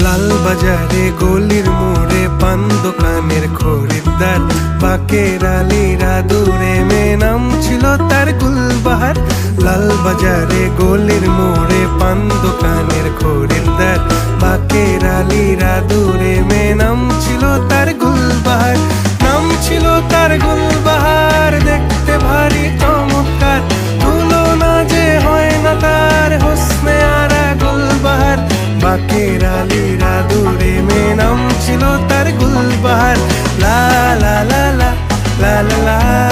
লাল বাজারে গলির মোড়ে পান দোকানের খরিদ্দার, বাকের আলীরা দূরে মেয়ে নাম ছিল তার গুলবাহার। লাল বাজারে গলির মোড়ে পান দোকানের খরিদ্দার, বাকের আলীরা দূরে মেয়ে নাম ছিল তার গুলবাহার। নাম ছিল তার গুলবাহার, দেখতে ভারী চমৎকার, তুলনা যে হয় না তার হোসনে আরা গুলবাহার। বাকের আলীরা দূরে মেয়ে নাম ছিল তার গুলবাহার। লা লা লা লা লা লা লা।